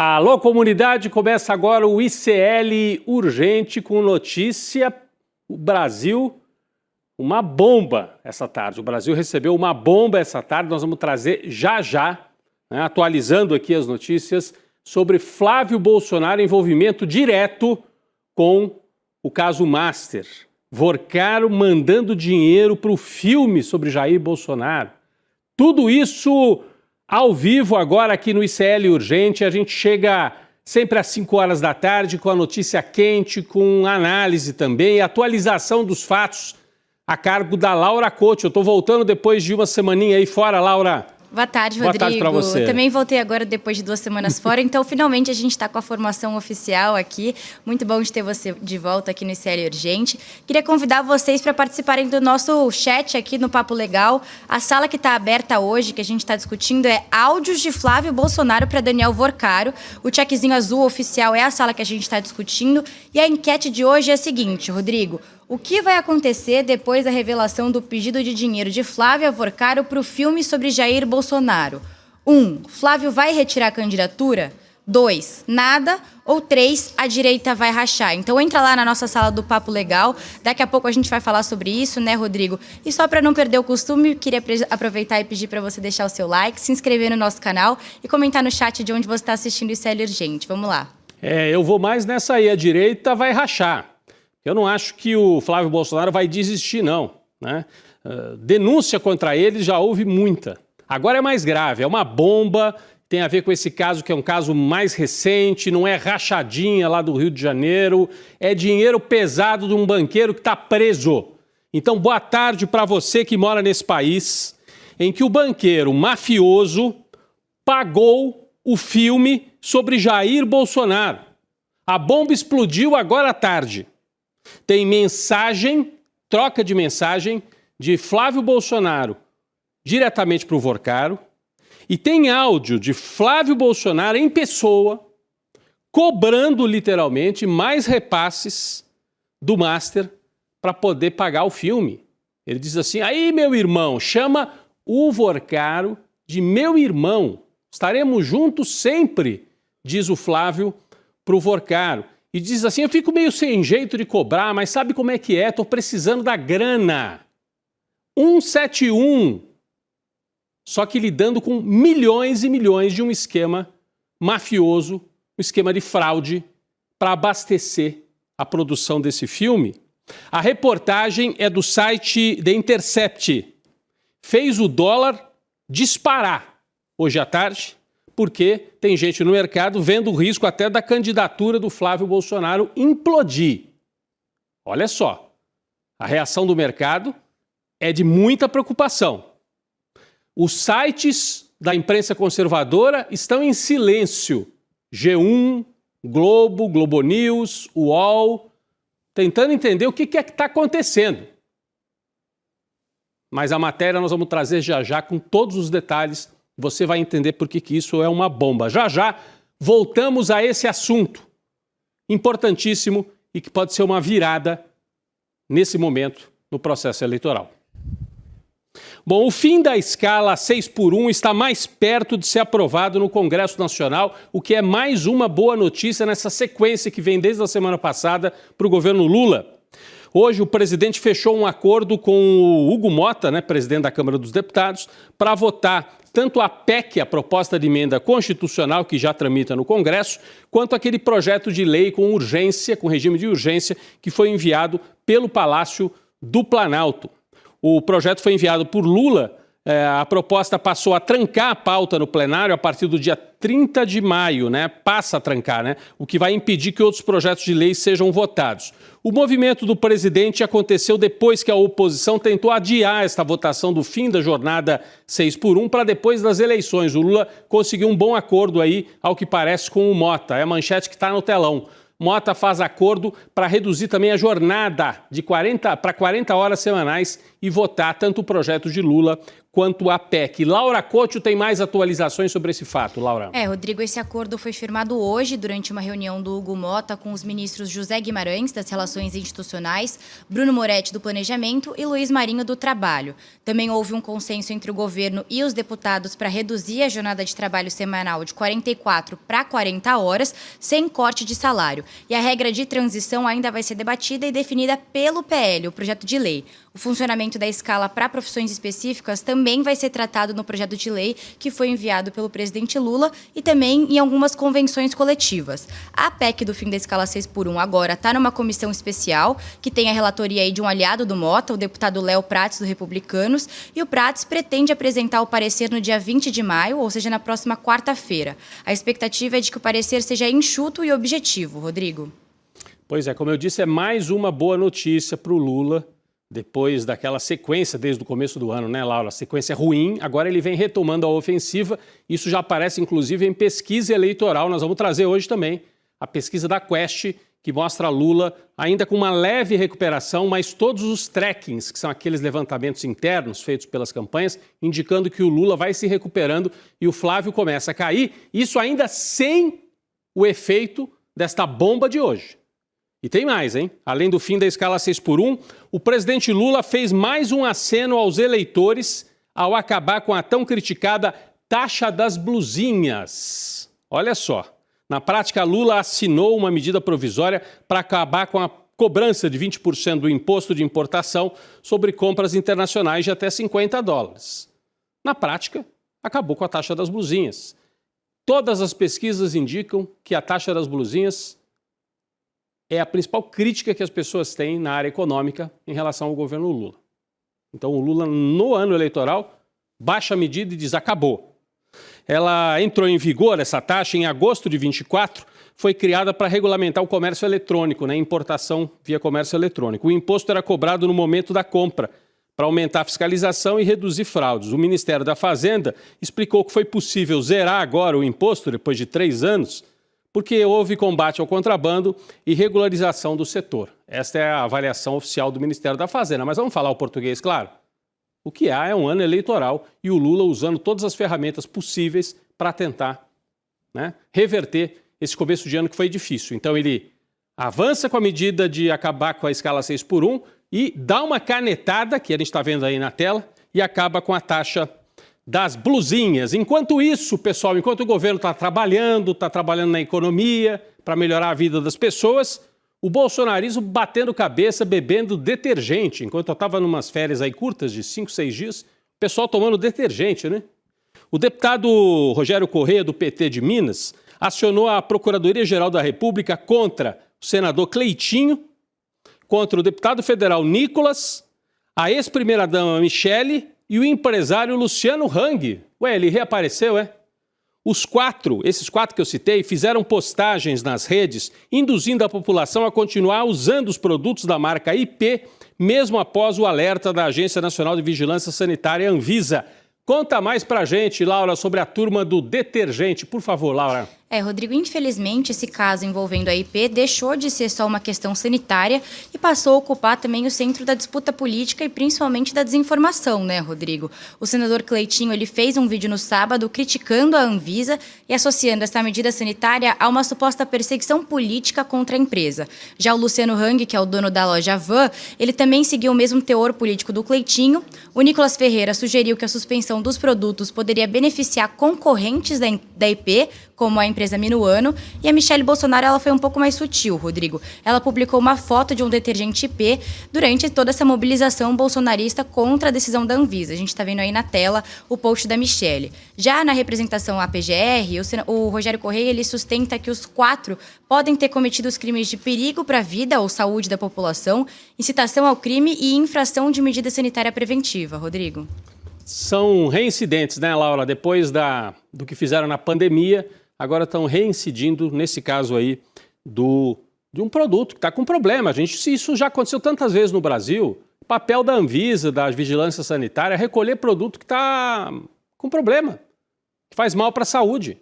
Alô, comunidade, começa agora o ICL Urgente com notícia. O Brasil, uma bomba essa tarde. O Brasil recebeu uma bomba essa tarde, nós vamos trazer já, né, atualizando aqui as notícias sobre Flávio Bolsonaro, envolvimento direto com o caso Master. Vorcaro mandando dinheiro para o filme sobre Jair Bolsonaro. Tudo isso ao vivo agora aqui no ICL Urgente. A gente chega sempre às 5 horas da tarde com a notícia quente, com análise também e atualização dos fatos a cargo da Laura Couto. Eu estou voltando depois de uma semaninha aí fora, Laura. Boa tarde, Rodrigo. Boa tarde para você. Também voltei agora depois de 2 semanas fora, então finalmente a gente está com a formação oficial aqui. Muito bom de ter você de volta aqui no ICL Urgente. Queria convidar vocês para participarem do nosso chat aqui no Papo Legal. A sala que está aberta hoje, que a gente está discutindo, é áudios de Flávio Bolsonaro para Daniel Vorcaro. O checkzinho azul oficial é a sala que a gente está discutindo. E a enquete de hoje é a seguinte, Rodrigo. O que vai acontecer depois da revelação do pedido de dinheiro de Flávio Vorcaro para o filme sobre Jair Bolsonaro? 1. Flávio vai retirar a candidatura? 2. Nada. Ou 3. A direita vai rachar. Então entra lá na nossa sala do Papo Legal. Daqui a pouco a gente vai falar sobre isso, né, Rodrigo? E só para não perder o costume, queria aproveitar e pedir para você deixar o seu like, se inscrever no nosso canal e comentar no chat de onde você está assistindo o ICL Urgente. Vamos lá. Eu vou mais nessa aí. A direita vai rachar. Eu não acho que o Flávio Bolsonaro vai desistir, não, né? Denúncia contra ele já houve muita. Agora é mais grave, é uma bomba, tem a ver com esse caso que é um caso mais recente, não é rachadinha lá do Rio de Janeiro, é dinheiro pesado de um banqueiro que está preso. Então, boa tarde para você que mora nesse país em que o banqueiro mafioso pagou o filme sobre Jair Bolsonaro. A bomba explodiu agora à tarde. Tem mensagem, troca de mensagem de Flávio Bolsonaro diretamente para o Vorcaro e tem áudio de Flávio Bolsonaro em pessoa cobrando literalmente mais repasses do Master para poder pagar o filme. Ele diz assim, aí meu irmão, chama o Vorcaro de meu irmão, estaremos juntos sempre, diz o Flávio para o Vorcaro. E diz assim, eu fico meio sem jeito de cobrar, mas sabe como é que é? Estou precisando da grana. 171. Só que lidando com milhões e milhões de um esquema mafioso, um esquema de fraude para abastecer a produção desse filme. A reportagem é do site The Intercept. Fez o dólar disparar hoje à tarde, porque tem gente no mercado vendo o risco até da candidatura do Flávio Bolsonaro implodir. Olha só, a reação do mercado é de muita preocupação. Os sites da imprensa conservadora estão em silêncio. G1, Globo, Globo News, UOL, tentando entender o que é que está acontecendo. Mas a matéria nós vamos trazer já com todos os detalhes. Você vai entender por que isso é uma bomba. Já voltamos a esse assunto importantíssimo e que pode ser uma virada nesse momento no processo eleitoral. Bom, o fim da escala 6x1 está mais perto de ser aprovado no Congresso Nacional, o que é mais uma boa notícia nessa sequência que vem desde a semana passada para o governo Lula. Hoje o presidente fechou um acordo com o Hugo Mota, né, presidente da Câmara dos Deputados, para votar tanto a PEC, a proposta de emenda constitucional que já tramita no Congresso, quanto aquele projeto de lei com urgência, com regime de urgência, que foi enviado pelo Palácio do Planalto. O projeto foi enviado por Lula, a proposta passou a trancar a pauta no plenário a partir do dia 30 de maio, né? Passa a trancar, né? O que vai impedir que outros projetos de lei sejam votados. O movimento do presidente aconteceu depois que a oposição tentou adiar esta votação do fim da jornada 6x1 para depois das eleições. O Lula conseguiu um bom acordo aí, ao que parece, com o Mota. É a manchete que está no telão. Mota faz acordo para reduzir também a jornada de 40 para 40 horas semanais e votar tanto o projeto de Lula quanto à PEC. Laura Couto tem mais atualizações sobre esse fato, Laura. Rodrigo, esse acordo foi firmado hoje durante uma reunião do Hugo Mota com os ministros José Guimarães, das Relações Institucionais, Bruno Moretti, do Planejamento e Luiz Marinho, do Trabalho. Também houve um consenso entre o governo e os deputados para reduzir a jornada de trabalho semanal de 44 para 40 horas, sem corte de salário. E a regra de transição ainda vai ser debatida e definida pelo PL, o projeto de lei. O funcionamento da escala para profissões específicas também vai ser tratado no projeto de lei que foi enviado pelo presidente Lula e também em algumas convenções coletivas. A PEC do fim da escala 6x1 agora está numa comissão especial que tem a relatoria aí de um aliado do Mota, o deputado Léo Prates, do Republicanos, e o Prates pretende apresentar o parecer no dia 20 de maio, ou seja, na próxima quarta-feira. A expectativa é de que o parecer seja enxuto e objetivo, Rodrigo. Pois é, como eu disse, é mais uma boa notícia para o Lula. Depois daquela sequência desde o começo do ano, né, Laura? A sequência ruim, agora ele vem retomando a ofensiva. Isso já aparece, inclusive, em pesquisa eleitoral. Nós vamos trazer hoje também a pesquisa da Quest, que mostra Lula ainda com uma leve recuperação, mas todos os trackings, que são aqueles levantamentos internos feitos pelas campanhas, indicando que o Lula vai se recuperando e o Flávio começa a cair. Isso ainda sem o efeito desta bomba de hoje. E tem mais, hein? Além do fim da escala 6x1, o presidente Lula fez mais um aceno aos eleitores ao acabar com a tão criticada taxa das blusinhas. Olha só, na prática, Lula assinou uma medida provisória para acabar com a cobrança de 20% do imposto de importação sobre compras internacionais de até $50. Na prática, acabou com a taxa das blusinhas. Todas as pesquisas indicam que a taxa das blusinhas é a principal crítica que as pessoas têm na área econômica em relação ao governo Lula. Então o Lula, no ano eleitoral, baixa a medida e diz acabou. Ela entrou em vigor, essa taxa, em agosto de 24, foi criada para regulamentar o comércio eletrônico, né? Importação via comércio eletrônico. O imposto era cobrado no momento da compra, para aumentar a fiscalização e reduzir fraudes. O Ministério da Fazenda explicou que foi possível zerar agora o imposto, depois de 3 anos, porque houve combate ao contrabando e regularização do setor. Esta é a avaliação oficial do Ministério da Fazenda. Mas vamos falar o português, claro? O que há é um ano eleitoral e o Lula usando todas as ferramentas possíveis para tentar, né, reverter esse começo de ano que foi difícil. Então ele avança com a medida de acabar com a escala 6x1 e dá uma canetada, que a gente está vendo aí na tela, e acaba com a taxa das blusinhas. Enquanto isso, pessoal, enquanto o governo está trabalhando na economia para melhorar a vida das pessoas, o bolsonarismo batendo cabeça, bebendo detergente. Enquanto eu estava numas férias aí curtas de 5, 6 dias, o pessoal tomando detergente, né? O deputado Rogério Correia, do PT de Minas, acionou a Procuradoria-Geral da República contra o senador Cleitinho, contra o deputado federal Nicolas, a ex-primeira-dama Michele e o empresário Luciano Hang. Ué, ele reapareceu, é? Esses quatro que eu citei, fizeram postagens nas redes, induzindo a população a continuar usando os produtos da marca IP, mesmo após o alerta da Agência Nacional de Vigilância Sanitária, Anvisa. Conta mais pra gente, Laura, sobre a turma do detergente. Por favor, Laura. Rodrigo, infelizmente esse caso envolvendo a IP deixou de ser só uma questão sanitária e passou a ocupar também o centro da disputa política e principalmente da desinformação, né, Rodrigo? O senador Cleitinho, ele fez um vídeo no sábado criticando a Anvisa e associando essa medida sanitária a uma suposta perseguição política contra a empresa. Já o Luciano Hang, que é o dono da loja Van, ele também seguiu o mesmo teor político do Cleitinho. O Nicolas Ferreira sugeriu que a suspensão dos produtos poderia beneficiar concorrentes da IP, como a empresa Minuano, e a Michele Bolsonaro ela foi um pouco mais sutil, Rodrigo. Ela publicou uma foto de um detergente IP durante toda essa mobilização bolsonarista contra a decisão da Anvisa. A gente está vendo aí na tela o post da Michele. Já na representação à PGR, o Rogério Correia ele sustenta que os 4 podem ter cometido os crimes de perigo para a vida ou saúde da população, incitação ao crime e infração de medida sanitária preventiva. Rodrigo. São reincidentes, né, Laura? Depois do que fizeram na pandemia, agora estão reincidindo, nesse caso aí, de um produto que está com problema. Isso já aconteceu tantas vezes no Brasil. O papel da Anvisa, da Vigilância Sanitária, é recolher produto que está com problema, que faz mal para a saúde.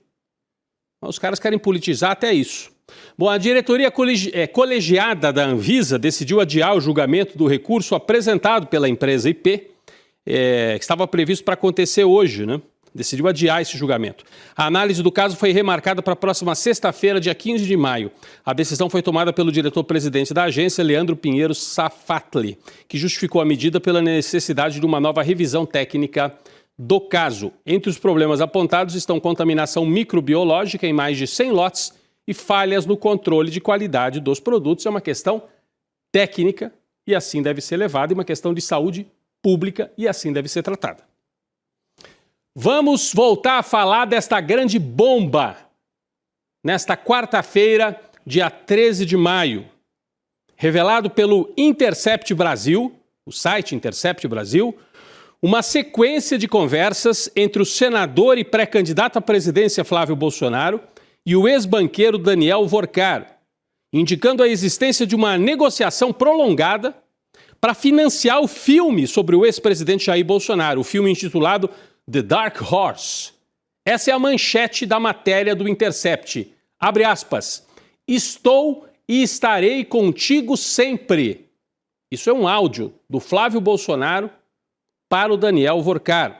Os caras querem politizar até isso. Bom, a diretoria colegiada da Anvisa decidiu adiar o julgamento do recurso apresentado pela empresa IP, que estava previsto para acontecer hoje, né? Decidiu adiar esse julgamento. A análise do caso foi remarcada para a próxima sexta-feira, dia 15 de maio. A decisão foi tomada pelo diretor-presidente da agência, Leandro Pinheiro Safatli, que justificou a medida pela necessidade de uma nova revisão técnica do caso. Entre os problemas apontados estão contaminação microbiológica em mais de 100 lotes e falhas no controle de qualidade dos produtos. É uma questão técnica e assim deve ser levada, e uma questão de saúde pública e assim deve ser tratada. Vamos voltar a falar desta grande bomba. Nesta quarta-feira, dia 13 de maio, revelado pelo Intercept Brasil, o site Intercept Brasil, uma sequência de conversas entre o senador e pré-candidato à presidência Flávio Bolsonaro e o ex-banqueiro Daniel Vorcaro, indicando a existência de uma negociação prolongada para financiar o filme sobre o ex-presidente Jair Bolsonaro, o filme intitulado The Dark Horse. Essa é a manchete da matéria do Intercept. Abre aspas. Estou e estarei contigo sempre. Isso é um áudio do Flávio Bolsonaro para o Daniel Vorcaro.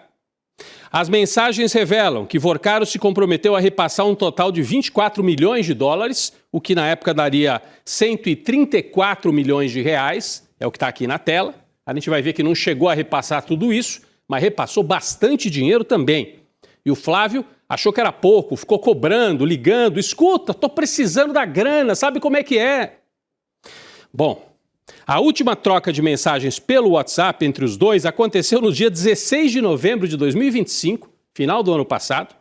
As mensagens revelam que Vorcaro se comprometeu a repassar um total de 24 milhões de dólares, o que na época daria 134 milhões de reais, é o que está aqui na tela. A gente vai ver que não chegou a repassar tudo isso, mas repassou bastante dinheiro também. E o Flávio achou que era pouco, ficou cobrando, ligando. Escuta, estou precisando da grana, sabe como é que é? Bom, a última troca de mensagens pelo WhatsApp entre os dois aconteceu no dia 16 de novembro de 2025, final do ano passado,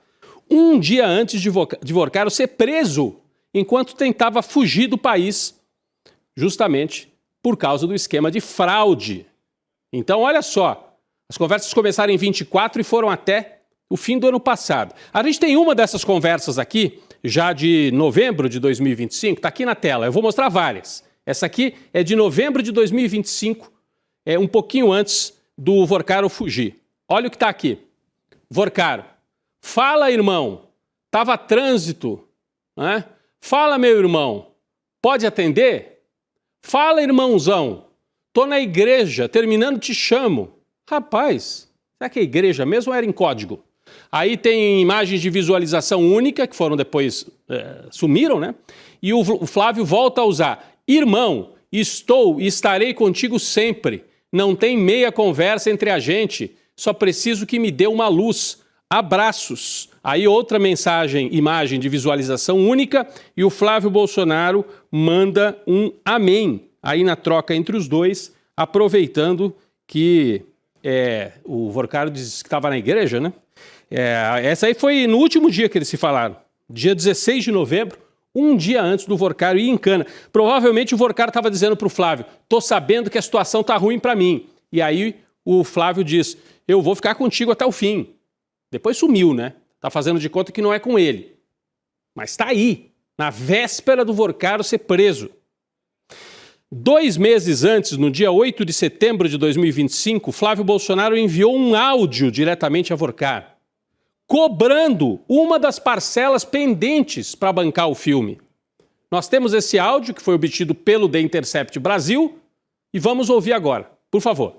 um dia antes de Vorcaro ser preso, enquanto tentava fugir do país, justamente por causa do esquema de fraude. Então, olha só. As conversas começaram em 24 e foram até o fim do ano passado. A gente tem uma dessas conversas aqui, já de novembro de 2025, está aqui na tela. Eu vou mostrar várias. Essa aqui é de novembro de 2025, um pouquinho antes do Vorcaro fugir. Olha o que está aqui. Vorcaro, fala, irmão, estava trânsito, né? Fala, meu irmão, pode atender? Fala, irmãozão, tô na igreja, terminando te chamo. Rapaz, será que a igreja mesmo era em código? Aí tem imagens de visualização única, que foram depois, sumiram, né? E o Flávio volta a usar. Irmão, estou e estarei contigo sempre. Não tem meia conversa entre a gente. Só preciso que me dê uma luz. Abraços. Aí outra mensagem, imagem de visualização única, e o Flávio Bolsonaro manda um amém. Aí na troca entre os dois, aproveitando que o Vorcaro disse que estava na igreja, né? Essa aí foi no último dia que eles se falaram, dia 16 de novembro, um dia antes do Vorcaro ir em cana. Provavelmente o Vorcaro estava dizendo para o Flávio, tô sabendo que a situação tá ruim para mim. E aí o Flávio diz, eu vou ficar contigo até o fim. Depois sumiu, né? Tá fazendo de conta que não é com ele. Mas está aí, na véspera do Vorcaro ser preso. 2 meses antes, no dia 8 de setembro de 2025, Flávio Bolsonaro enviou um áudio diretamente a Vorcaro, cobrando uma das parcelas pendentes para bancar o filme. Nós temos esse áudio que foi obtido pelo The Intercept Brasil e vamos ouvir agora. Por favor.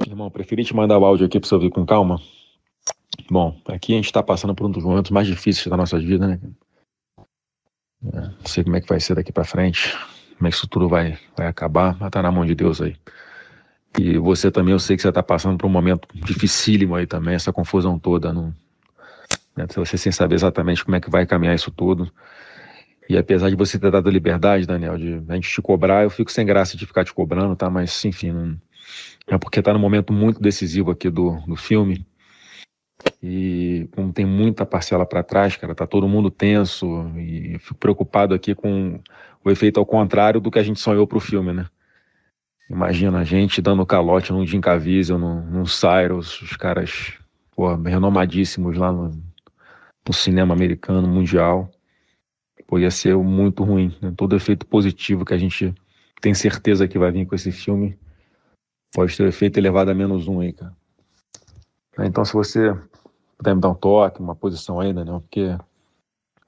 Irmão, preferi te mandar o áudio aqui para você ouvir com calma. Bom, aqui a gente está passando por um dos momentos mais difíceis da nossa vida, né? Não sei como é que vai ser daqui pra frente, como é que isso tudo vai acabar, mas tá na mão de Deus aí. E você também, eu sei que você tá passando por um momento dificílimo aí também, essa confusão toda, né? Você sem saber exatamente como é que vai caminhar isso tudo. E apesar de você ter dado liberdade, Daniel, de a gente te cobrar, eu fico sem graça de ficar te cobrando, tá? Mas enfim, é porque tá num momento muito decisivo aqui do filme. E como tem muita parcela para trás, cara, tá todo mundo tenso e eu fico preocupado aqui com o efeito ao contrário do que a gente sonhou pro filme, né? Imagina a gente dando calote num Jim Caviezel, num Cyrus, os caras, pô, renomadíssimos lá no cinema americano, mundial. Pô, ia ser muito ruim, né? Todo efeito positivo que a gente tem certeza que vai vir com esse filme pode ter o efeito elevado a -1 aí, cara. Então, se você puder me dar um toque, uma posição aí, Daniel, porque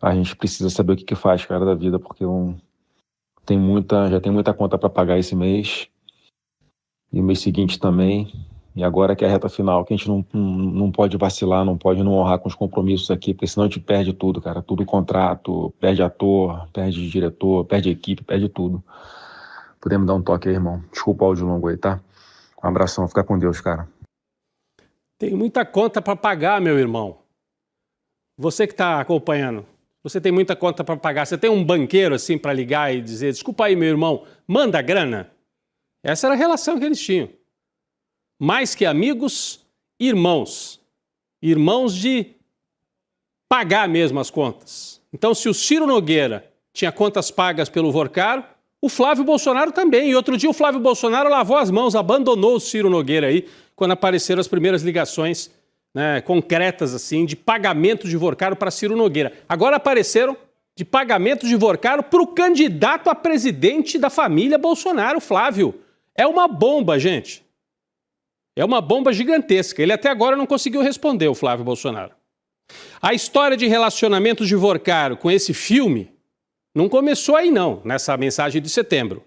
a gente precisa saber o que faz, cara, da vida, porque já tem muita conta para pagar esse mês E o mês seguinte também. E agora que é a reta final, que a gente não pode vacilar, não pode não honrar com os compromissos aqui, porque senão a gente perde tudo, cara. Tudo contrato, perde ator, perde diretor, perde equipe, perde tudo. Podemos dar um toque aí, irmão. Desculpa o áudio longo aí, tá? Um abração, fica com Deus, cara. Tem muita conta para pagar, meu irmão. Você que está acompanhando, você tem muita conta para pagar. Você tem um banqueiro assim para ligar e dizer, desculpa aí, meu irmão, manda a grana? Essa era a relação que eles tinham. Mais que amigos, irmãos. Irmãos de pagar mesmo as contas. Então, se o Ciro Nogueira tinha contas pagas pelo Vorcaro, o Flávio Bolsonaro também. E outro dia o Flávio Bolsonaro lavou as mãos, abandonou o Ciro Nogueira aí, quando apareceram as primeiras ligações, né, concretas assim, de pagamento de Vorcaro para Ciro Nogueira. Agora apareceram de pagamento de Vorcaro para o candidato a presidente da família Bolsonaro, Flávio. É uma bomba, gente. É uma bomba gigantesca. Ele até agora não conseguiu responder, o Flávio Bolsonaro. A história de relacionamento de Vorcaro com esse filme não começou aí não, nessa mensagem de setembro.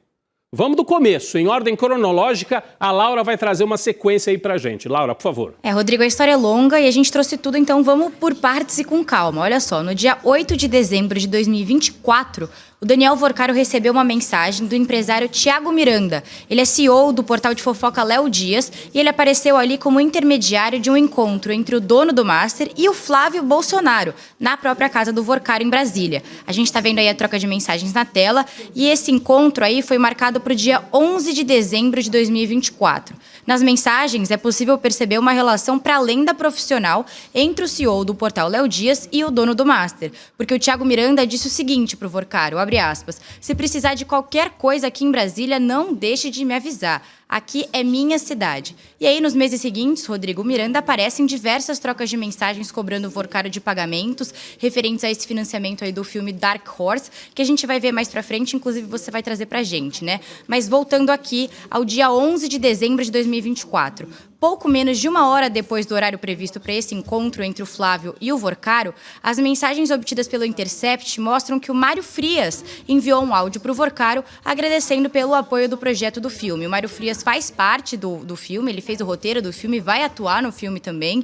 Vamos do começo, em ordem cronológica, a Laura vai trazer uma sequência aí pra gente. Laura, por favor. Rodrigo, a história é longa e a gente trouxe tudo, então vamos por partes e com calma. Olha só, no dia 8 de dezembro de 2024, o Daniel Vorcaro recebeu uma mensagem do empresário Thiago Miranda. Ele é CEO do portal de fofoca Léo Dias e ele apareceu ali como intermediário de um encontro entre o dono do Master e o Flávio Bolsonaro, na própria casa do Vorcaro em Brasília. A gente está vendo aí a troca de mensagens na tela e esse encontro aí foi marcado para o dia 11 de dezembro de 2024. Nas mensagens é possível perceber uma relação para além da profissional entre o CEO do portal Léo Dias e o dono do Master, porque o Thiago Miranda disse o seguinte para o Vorcaro, abre aspas, se precisar de qualquer coisa aqui em Brasília, não deixe de me avisar. Aqui é minha cidade. E aí, nos meses seguintes, Rodrigo Miranda aparece em diversas trocas de mensagens cobrando o Vorcaro de pagamentos referentes a esse financiamento aí do filme Dark Horse, que a gente vai ver mais pra frente, inclusive você vai trazer pra gente, né? Mas voltando aqui ao dia 11 de dezembro de 2024. Pouco menos de uma hora depois do horário previsto para esse encontro entre o Flávio e o Vorcaro, as mensagens obtidas pelo Intercept mostram que o Mário Frias enviou um áudio para o Vorcaro agradecendo pelo apoio do projeto do filme. O Mário Frias faz parte do filme, ele fez o roteiro do filme, vai atuar no filme também,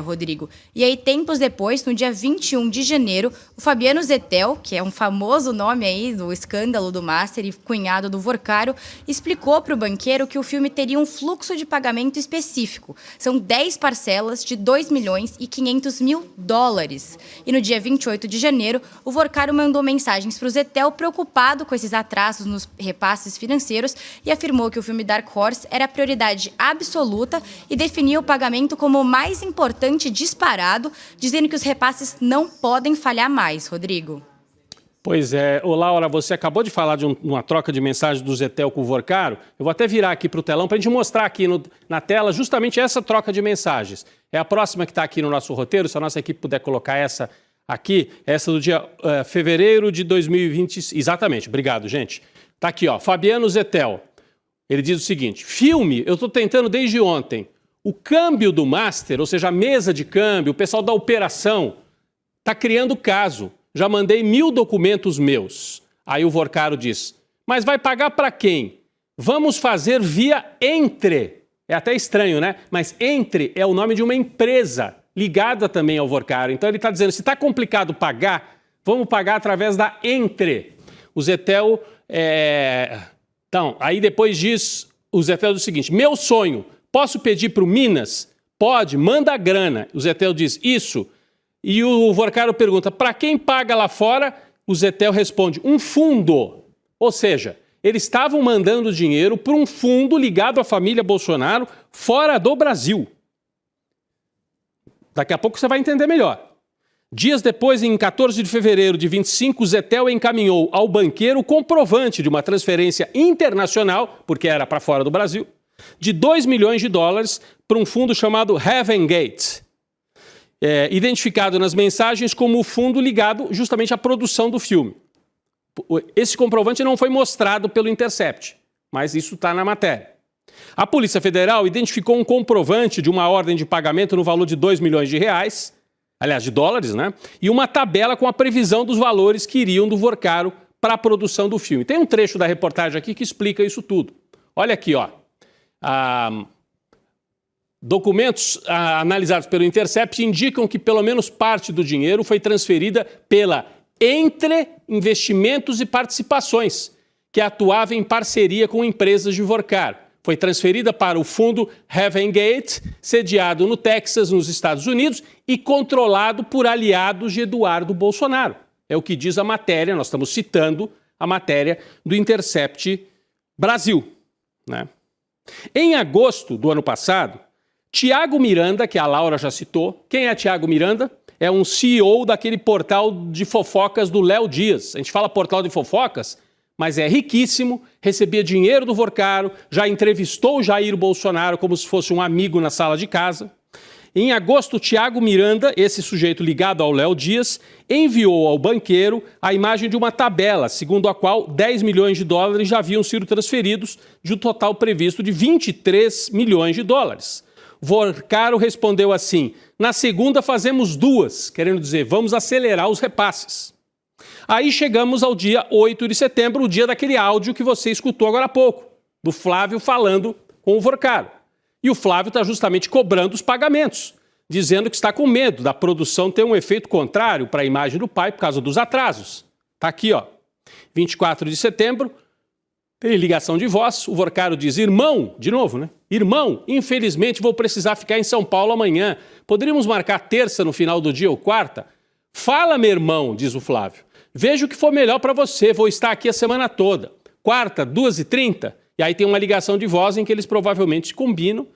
Rodrigo. E aí, tempos depois, no dia 21 de janeiro, o Fabiano Zettel, que é um famoso nome aí do escândalo do Master e cunhado do Vorcaro, explicou para o banqueiro que o filme teria um fluxo de pagamento específico. São 10 parcelas de $2 milhões e 500 mil dólares. E no dia 28 de janeiro, o Vorcaro mandou mensagens para o Zettel preocupado com esses atrasos nos repasses financeiros e afirmou que o filme Dark Horse era a prioridade absoluta e definia o pagamento como o mais importante disparado, dizendo que os repasses não podem falhar mais, Rodrigo. Pois é. Ô, Laura, você acabou de falar de uma troca de mensagens do Zettel com o Vorcaro. Eu vou até virar aqui para o telão para a gente mostrar aqui na tela justamente essa troca de mensagens. É a próxima que está aqui no nosso roteiro, se a nossa equipe puder colocar essa aqui, essa do dia fevereiro de 2020. Exatamente, obrigado, gente. Está aqui, ó, Fabiano Zettel. Ele diz o seguinte, filme, eu estou tentando desde ontem. O câmbio do Master, ou seja, a mesa de câmbio, o pessoal da operação, está criando caso. Já mandei 1000 documentos meus. Aí o Vorcaro diz, mas vai pagar para quem? Vamos fazer via Entre. É até estranho, né? Mas Entre é o nome de uma empresa ligada também ao Vorcaro. Então ele está dizendo, se está complicado pagar, vamos pagar através da Entre. O Zettel, Então, aí depois diz, o Zettel diz o seguinte, meu sonho, posso pedir para o Minas? Pode, manda a grana. O Zettel diz, isso. E o Vorcaro pergunta, para quem paga lá fora? O Zettel responde, um fundo. Ou seja, eles estavam mandando dinheiro para um fundo ligado à família Bolsonaro fora do Brasil. Daqui a pouco você vai entender melhor. Dias depois, em 14 de fevereiro de 25, o Zettel encaminhou ao banqueiro o comprovante de uma transferência internacional, porque era para fora do Brasil, de $2 milhões para um fundo chamado Heaven Gate. Identificado nas mensagens como o fundo ligado justamente à produção do filme. Esse comprovante não foi mostrado pelo Intercept, mas isso está na matéria. A Polícia Federal identificou um comprovante de uma ordem de pagamento no valor de $2 milhões, aliás, de dólares, né? E uma tabela com a previsão dos valores que iriam do Vorcaro para a produção do filme. Tem um trecho da reportagem aqui que explica isso tudo. Olha aqui, ó. Documentos analisados pelo Intercept indicam que pelo menos parte do dinheiro foi transferida pela Entre Investimentos e Participações, que atuava em parceria com empresas de Vocar. Foi transferida para o fundo Heaven Gate, sediado no Texas, nos Estados Unidos, e controlado por aliados de Eduardo Bolsonaro. É o que diz a matéria, nós estamos citando a matéria do Intercept Brasil, né? Em agosto do ano passado, Tiago Miranda, que a Laura já citou, quem é Tiago Miranda? É um CEO daquele portal de fofocas do Léo Dias. A gente fala portal de fofocas, mas é riquíssimo, recebia dinheiro do Vorcaro, já entrevistou o Jair Bolsonaro como se fosse um amigo na sala de casa. Em agosto, Tiago Miranda, esse sujeito ligado ao Léo Dias, enviou ao banqueiro a imagem de uma tabela, segundo a qual 10 milhões de dólares já haviam sido transferidos de um total previsto de 23 milhões de dólares. Vorcaro respondeu assim: na segunda fazemos 2, querendo dizer, vamos acelerar os repasses. Aí chegamos ao dia 8 de setembro, o dia daquele áudio que você escutou agora há pouco, do Flávio falando com o Vorcaro. E o Flávio está justamente cobrando os pagamentos, dizendo que está com medo da produção ter um efeito contrário para a imagem do pai por causa dos atrasos. Está aqui, ó, 24 de setembro, tem ligação de voz, o Vorcaro diz: irmão, de novo, né? Irmão, infelizmente vou precisar ficar em São Paulo amanhã. Poderíamos marcar terça no final do dia ou quarta? Fala, meu irmão, diz o Flávio. Veja o que for melhor para você, vou estar aqui a semana toda. Quarta, 2h30, e aí tem uma ligação de voz em que eles provavelmente se combinam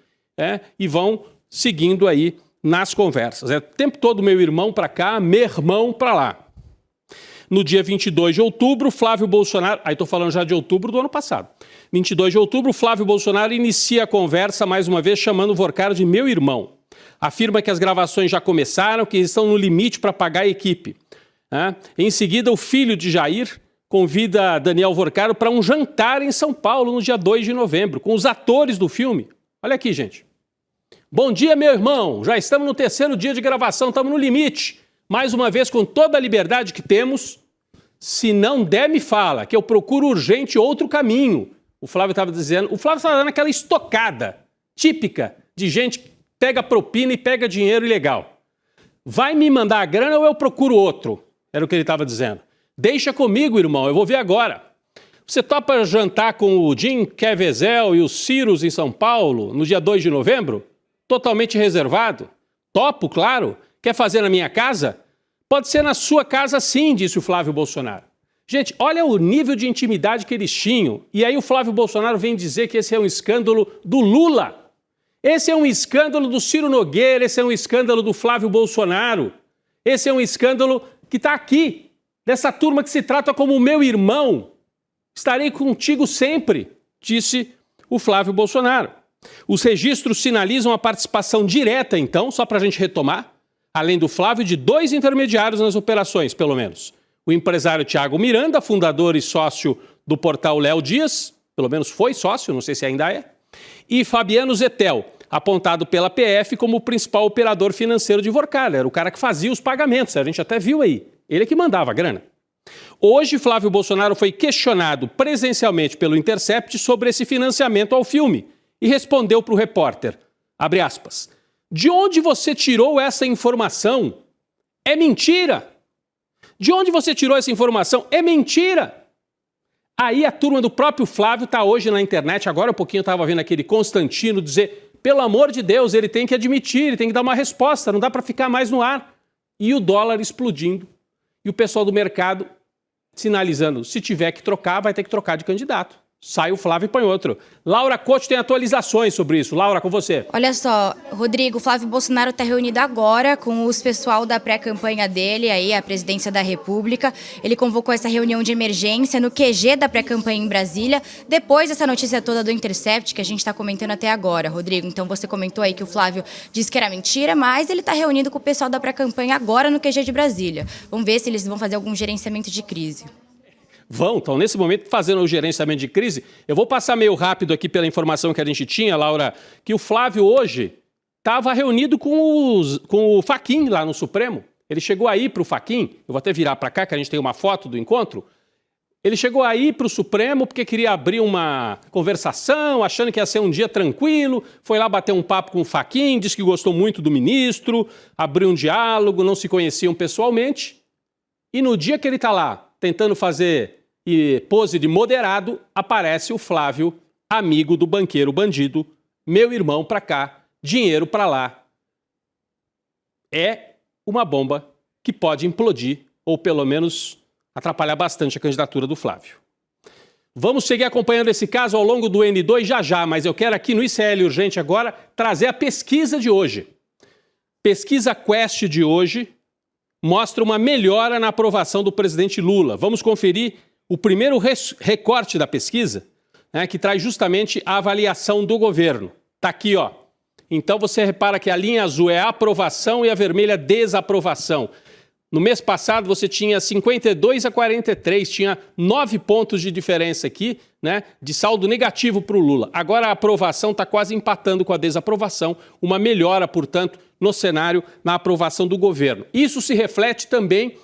e vão seguindo aí nas conversas. É o tempo todo meu irmão para cá, meu irmão para lá. No dia 22 de outubro, Flávio Bolsonaro... Aí estou falando já de outubro do ano passado. 22 de outubro, Flávio Bolsonaro inicia a conversa, mais uma vez, chamando o Vorcaro de meu irmão. Afirma que as gravações já começaram, que estão no limite para pagar a equipe. Em seguida, o filho de Jair convida Daniel Vorcaro para um jantar em São Paulo no dia 2 de novembro, com os atores do filme. Olha aqui, gente. Bom dia, meu irmão. Já estamos no 3º dia de gravação, estamos no limite. Mais uma vez, com toda a liberdade que temos, se não der, me fala, que eu procuro urgente outro caminho. O Flávio estava dizendo, o Flávio estava dando aquela estocada típica de gente que pega propina e pega dinheiro ilegal. Vai me mandar a grana ou eu procuro outro? Era o que ele estava dizendo. Deixa comigo, irmão, eu vou ver agora. Você topa jantar com o Jim Caviezel e os Ciros em São Paulo no dia 2 de novembro? Totalmente reservado? Topo, claro. Quer fazer na minha casa? Pode ser na sua casa sim, disse o Flávio Bolsonaro. Gente, olha o nível de intimidade que eles tinham. E aí o Flávio Bolsonaro vem dizer que esse é um escândalo do Lula. Esse é um escândalo do Ciro Nogueira, esse é um escândalo do Flávio Bolsonaro. Esse é um escândalo que está aqui, dessa turma que se trata como meu irmão. Estarei contigo sempre, disse o Flávio Bolsonaro. Os registros sinalizam a participação direta, então, só para a gente retomar, além do Flávio, de 2 intermediários nas operações, pelo menos. O empresário Tiago Miranda, fundador e sócio do portal Léo Dias, pelo menos foi sócio, não sei se ainda é, e Fabiano Zettel, apontado pela PF como o principal operador financeiro de Vorcaro. Era o cara que fazia os pagamentos, a gente até viu aí. Ele é que mandava a grana. Hoje, Flávio Bolsonaro foi questionado presencialmente pelo Intercept sobre esse financiamento ao filme e respondeu para o repórter, abre aspas, de onde você tirou essa informação? É mentira! De onde você tirou essa informação? É mentira! Aí a turma do próprio Flávio está hoje na internet, agora há pouquinho eu estava vendo aquele Constantino dizer, pelo amor de Deus, ele tem que admitir, ele tem que dar uma resposta, não dá para ficar mais no ar. E o dólar explodindo. E o pessoal do mercado sinalizando, se tiver que trocar, vai ter que trocar de candidato. Sai o Flávio e põe outro. Laura Couto tem atualizações sobre isso. Laura, com você. Olha só, Rodrigo, Flávio Bolsonaro está reunido agora com os pessoal da pré-campanha dele, aí a presidência da República. Ele convocou essa reunião de emergência no QG da pré-campanha em Brasília, depois dessa notícia toda do Intercept que a gente está comentando até agora, Rodrigo. Então você comentou aí que o Flávio disse que era mentira, mas ele está reunido com o pessoal da pré-campanha agora no QG de Brasília. Vamos ver se eles vão fazer algum gerenciamento de crise. Estão nesse momento fazendo o gerenciamento de crise. Eu vou passar meio rápido aqui pela informação que a gente tinha, Laura, que o Flávio hoje estava reunido com o Fachin lá no Supremo. Ele chegou aí para o Fachin, eu vou até virar para cá que a gente tem uma foto do encontro. Ele chegou aí para o Supremo porque queria abrir uma conversação, achando que ia ser um dia tranquilo, foi lá bater um papo com o Fachin, disse que gostou muito do ministro, abriu um diálogo, não se conheciam pessoalmente. E no dia que ele está lá tentando fazer pose de moderado, aparece o Flávio, amigo do banqueiro bandido, meu irmão para cá, dinheiro para lá. É uma bomba que pode implodir, ou pelo menos atrapalhar bastante a candidatura do Flávio. Vamos seguir acompanhando esse caso ao longo do N2 já, mas eu quero aqui no ICL Urgente agora trazer a pesquisa de hoje. Pesquisa Quest de hoje mostra uma melhora na aprovação do presidente Lula. Vamos conferir o primeiro recorte da pesquisa, né, que traz justamente a avaliação do governo. Está aqui, ó. Então você repara que a linha azul é aprovação e a vermelha desaprovação. No mês passado você tinha 52 a 43, tinha 9 pontos de diferença aqui, né, de saldo negativo para o Lula. Agora a aprovação está quase empatando com a desaprovação, uma melhora, portanto, no cenário, na aprovação do governo. Isso se reflete também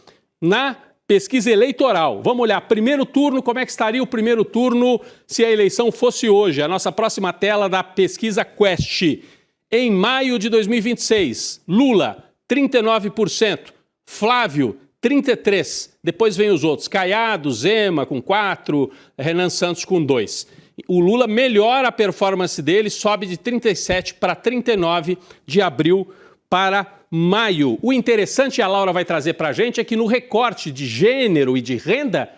na pesquisa eleitoral. Vamos olhar, primeiro turno, como é que estaria o primeiro turno se a eleição fosse hoje? A nossa próxima tela da pesquisa Quest. Em maio de 2026, Lula, 39%. Flávio, 33%. Depois vem os outros. Caiado, Zema com 4%, Renan Santos com 2%. O Lula melhora a performance dele, sobe de 37% para 39% de abril para maio. O interessante, a Laura vai trazer para a gente, é que no recorte de gênero e de renda,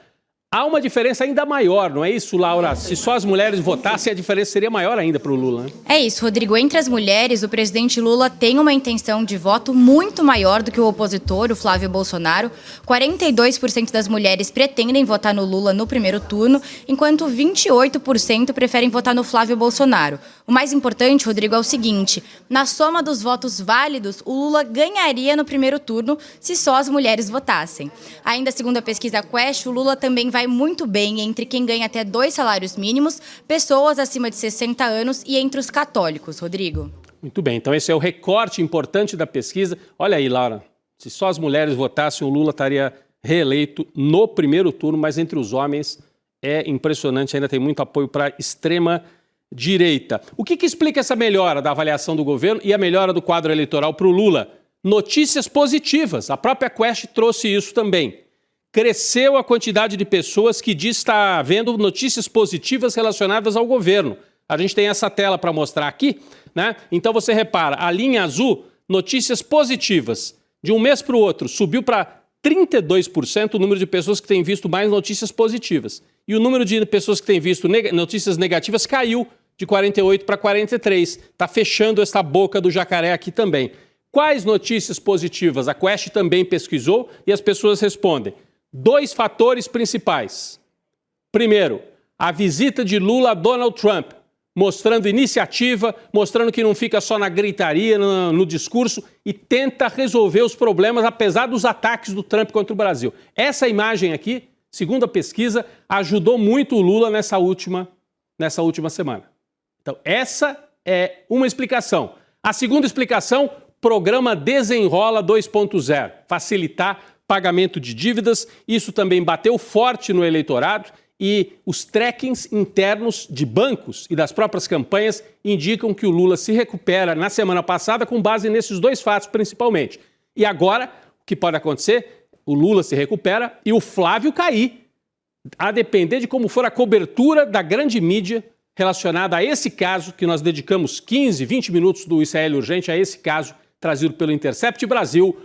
há uma diferença ainda maior, não é isso, Laura? Se só as mulheres votassem, a diferença seria maior ainda para o Lula, né? É isso, Rodrigo. Entre as mulheres, o presidente Lula tem uma intenção de voto muito maior do que o opositor, o Flávio Bolsonaro. 42% das mulheres pretendem votar no Lula no primeiro turno, enquanto 28% preferem votar no Flávio Bolsonaro. O mais importante, Rodrigo, é o seguinte: na soma dos votos válidos, o Lula ganharia no primeiro turno se só as mulheres votassem. Ainda segundo a pesquisa Quest, o Lula também vai muito bem entre quem ganha até 2 salários mínimos, pessoas acima de 60 anos e entre os católicos, Rodrigo. Muito bem, então esse é o recorte importante da pesquisa. Olha aí, Laura, se só as mulheres votassem, o Lula estaria reeleito no primeiro turno, mas entre os homens é impressionante, ainda tem muito apoio para a extrema-direita. O que explica essa melhora da avaliação do governo e a melhora do quadro eleitoral para o Lula? Notícias positivas, a própria Quest trouxe isso também. Cresceu a quantidade de pessoas que diz estar vendo notícias positivas relacionadas ao governo. A gente tem essa tela para mostrar aqui, né? Então você repara, a linha azul, notícias positivas. De um mês para o outro, subiu para 32% o número de pessoas que têm visto mais notícias positivas. E o número de pessoas que têm visto notícias negativas caiu de 48 para 43. Está fechando essa boca do jacaré aqui também. Quais notícias positivas? A Quest também pesquisou e as pessoas respondem. 2 fatores principais. Primeiro, a visita de Lula a Donald Trump, mostrando iniciativa, mostrando que não fica só na gritaria, no discurso e tenta resolver os problemas apesar dos ataques do Trump contra o Brasil. Essa imagem aqui, segundo a pesquisa, ajudou muito o Lula nessa última semana. Então, essa é uma explicação. A segunda explicação, programa Desenrola 2.0, facilitar pagamento de dívidas. Isso também bateu forte no eleitorado e os trackings internos de bancos e das próprias campanhas indicam que o Lula se recupera na semana passada com base nesses 2 fatos principalmente. E agora, o que pode acontecer? O Lula se recupera e o Flávio cair, a depender de como for a cobertura da grande mídia relacionada a esse caso, que nós dedicamos 15, 20 minutos do ICL Urgente a esse caso, trazido pelo Intercept Brasil.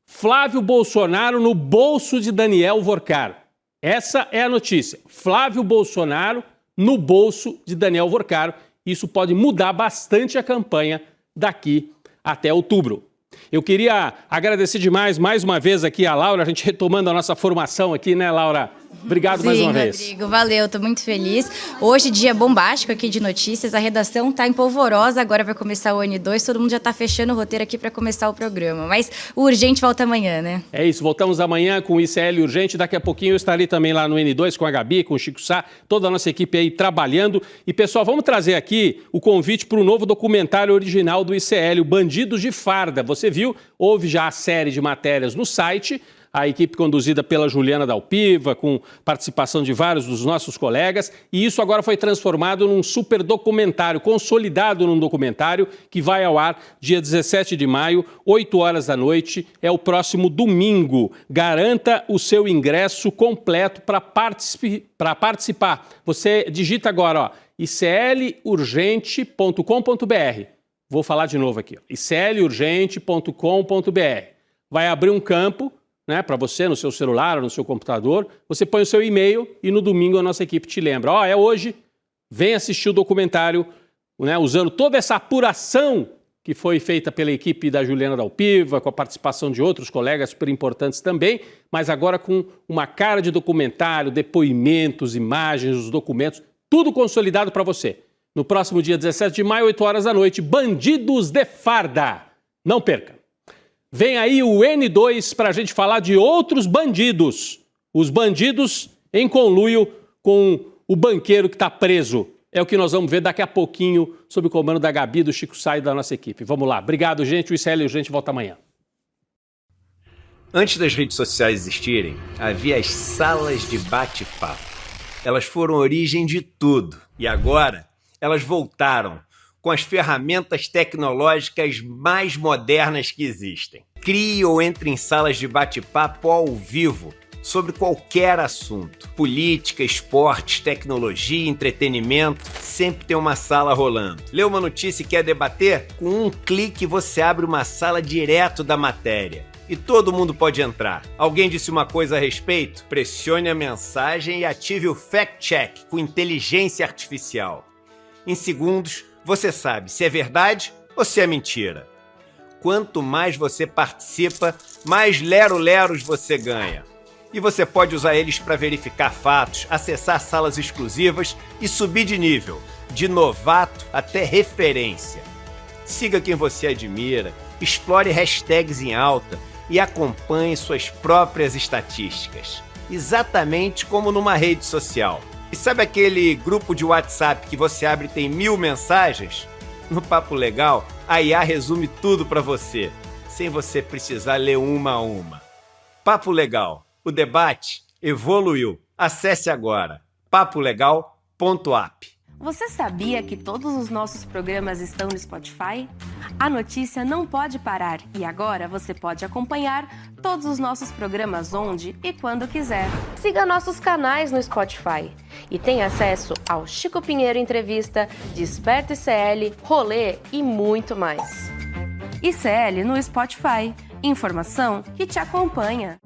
Flávio Bolsonaro no bolso de Daniel Vorcaro. Essa é a notícia. Flávio Bolsonaro no bolso de Daniel Vorcaro. Isso pode mudar bastante a campanha daqui até outubro. Eu queria agradecer demais, mais uma vez aqui a Laura, a gente retomando a nossa formação aqui, né, Laura? Obrigado mais uma vez. Rodrigo, valeu, estou muito feliz. Hoje, dia bombástico aqui de notícias, a redação está em polvorosa, agora vai começar o N2, todo mundo já está fechando o roteiro aqui para começar o programa. Mas o Urgente volta amanhã, né? É isso, voltamos amanhã com o ICL Urgente, daqui a pouquinho eu estarei também lá no N2 com a Gabi, com o Chico Sá, toda a nossa equipe aí trabalhando. E pessoal, vamos trazer aqui o convite para o novo documentário original do ICL, o Bandidos de Farda. Você viu, houve já a série de matérias no site. a equipe conduzida pela Juliana Dalpiva, com participação de vários dos nossos colegas, e isso agora foi transformado num super documentário, consolidado num documentário que vai ao ar dia 17 de maio, 8 horas da noite, é o próximo domingo. Garanta o seu ingresso completo para participar. Você digita agora, ó, iclurgente.com.br. Vou falar de novo aqui, iclurgente.com.br. Vai abrir um campo, né, para você no seu celular ou no seu computador. Você põe o seu e-mail e no domingo a nossa equipe te lembra. Ó, é hoje, vem assistir o documentário, né, usando toda essa apuração que foi feita pela equipe da Juliana Dalpiva, com a participação de outros colegas super importantes também, mas agora com uma cara de documentário, depoimentos, imagens, os documentos, tudo consolidado para você. No próximo dia 17 de maio, 8 horas da noite, Bandidos de Farda. Não perca. Vem aí o N2 para a gente falar de outros bandidos. Os bandidos em conluio com o banqueiro que está preso. É o que nós vamos ver daqui a pouquinho, sob o comando da Gabi, do Chico Sá e da nossa equipe. Vamos lá. Obrigado, gente. O ICL Urgente volta amanhã. Antes das redes sociais existirem, havia as salas de bate-papo. Elas foram origem de tudo. E agora, elas voltaram com as ferramentas tecnológicas mais modernas que existem. Crie ou entre em salas de bate-papo ao vivo sobre qualquer assunto. Política, esportes, tecnologia, entretenimento, sempre tem uma sala rolando. Leu uma notícia e quer debater? Com um clique você abre uma sala direto da matéria. E todo mundo pode entrar. Alguém disse uma coisa a respeito? Pressione a mensagem e ative o fact-check com inteligência artificial. Em segundos, você sabe se é verdade ou se é mentira. Quanto mais você participa, mais lero-leros você ganha. E você pode usar eles para verificar fatos, acessar salas exclusivas e subir de nível, de novato até referência. Siga quem você admira, explore hashtags em alta e acompanhe suas próprias estatísticas. Exatamente como numa rede social. E sabe aquele grupo de WhatsApp que você abre e tem 1000 mensagens? No Papo Legal, a IA resume tudo para você, sem você precisar ler uma a uma. Papo Legal, o debate evoluiu. Acesse agora papolegal.app. Você sabia que todos os nossos programas estão no Spotify? A notícia não pode parar e agora você pode acompanhar todos os nossos programas onde e quando quiser. Siga nossos canais no Spotify e tenha acesso ao Chico Pinheiro Entrevista, Desperta ICL, Rolê e muito mais. ICL no Spotify. Informação que te acompanha.